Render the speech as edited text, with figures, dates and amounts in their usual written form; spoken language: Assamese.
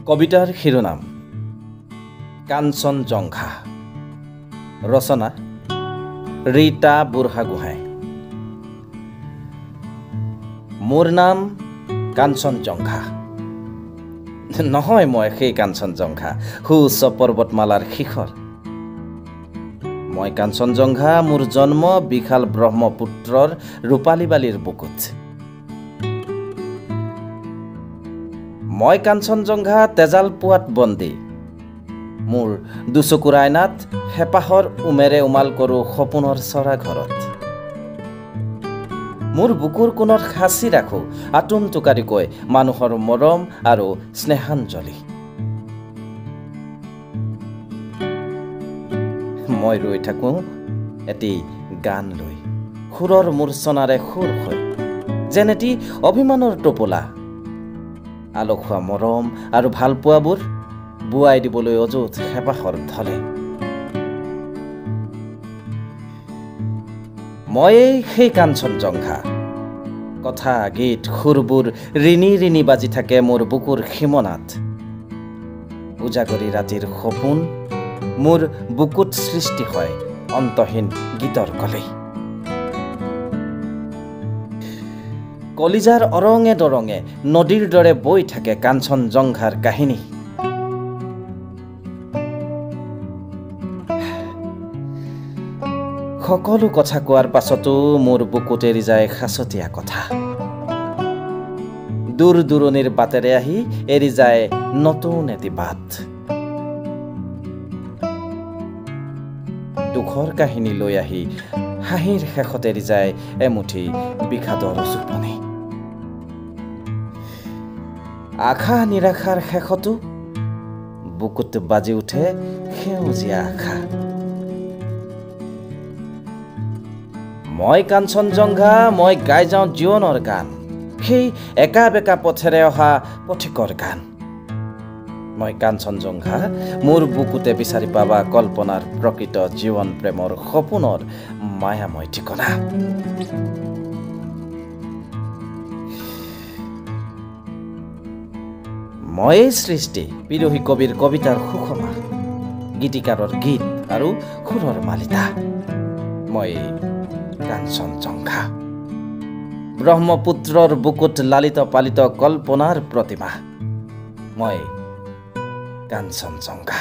কবিতাৰ শিৰোনাম কাঞ্চনজঙ্ঘা। ৰচনা ৰীতা বুঢ়াগোহাঁই। মোৰ নাম কাঞ্চনজঙ্ঘা। নহয় মই সেই কাঞ্চনজঙ্ঘা সুউচ্চ পৰ্বতমালাৰ শিখৰ। মই কাঞ্চনজঙ্ঘা মোৰ জন্ম বিশাল ব্ৰহ্মপুত্ৰৰ ৰূপালী বালিৰ বুকুত। মই কাঞ্চনজঙ্ঘা তেজাল পোৱাত বন্দী। মোৰ দুচকুৰ আইনাত হেঁপাহৰ উমেৰে উমাল কৰোঁ সপোনৰ চৰা ঘৰত। মোৰ বুকুৰ কোণত সাঁচি ৰাখোঁ আটোম টোকাৰিকৈ মানুহৰ মৰম আৰু স্নেহাঞ্জলি। মই ৰৈ থাকোঁ এটি গান লৈ, সুৰৰ মূৰ্ছনাৰে সুৰ হৈ, যেন এটি অভিমানৰ টোপোলা। আলসুৱা মৰম আৰু ভালপোৱাবোৰ বোৱাই দিবলৈ অযুত হেঁপাহৰ ধলে। ময়েই সেই কাঞ্চনজঙ্ঘা। কথা গীত সুৰবোৰ ৰিণি ৰিণি বাজি থাকে মোৰ বুকুৰ সীমনাত। উজাগৰি ৰাতিৰ সপোন মোৰ বুকুত সৃষ্টি হয় অন্তহীন গীতৰ কলি। কলিজাৰ অৰঙে দৰঙে নদীৰ দৰে বৈ থাকে কাঞ্চনজঙ্ঘাৰ কাহিনী। সকলো কথা কোৱাৰ পাছতো মোৰ বুকুত এৰি যায় সাঁচতীয়া কথা। দূৰ দূৰণিৰ বাটেৰে আহি এৰি যায় নতুন এটি বাট। দুখৰ কাহিনী লৈ আহি হাঁহিৰ শেষত এৰি যায় এমুঠি বিষাদৰ জোপনি। আশা নিৰাশাৰ শেষতো বুকুত বাজি উঠে সেউজীয়া আশা। মই কাঞ্চনজঙ্ঘা, মই গাই যাওঁ জীৱনৰ গান, সেই একা বেকা পথেৰে অহা পথিকৰ গান। মই কাঞ্চনজঙ্ঘা, মোৰ বুকুতে বিচাৰি পাবা কল্পনাৰ প্ৰকৃত জীৱন প্ৰেমৰ সপোনৰ মায়াময় ঠিকনা। ময়েই সৃষ্টি বিৰহী কবিৰ কবিতাৰ সুষমা, গীতিকাৰৰ গীত আৰু সুৰৰ মালিতা। মই কাঞ্চনজঙ্ঘা, ব্ৰহ্মপুত্ৰৰ বুকুত লালিত পালিত কল্পনাৰ প্ৰতিমা। মই কাঞ্চনজঙ্ঘা।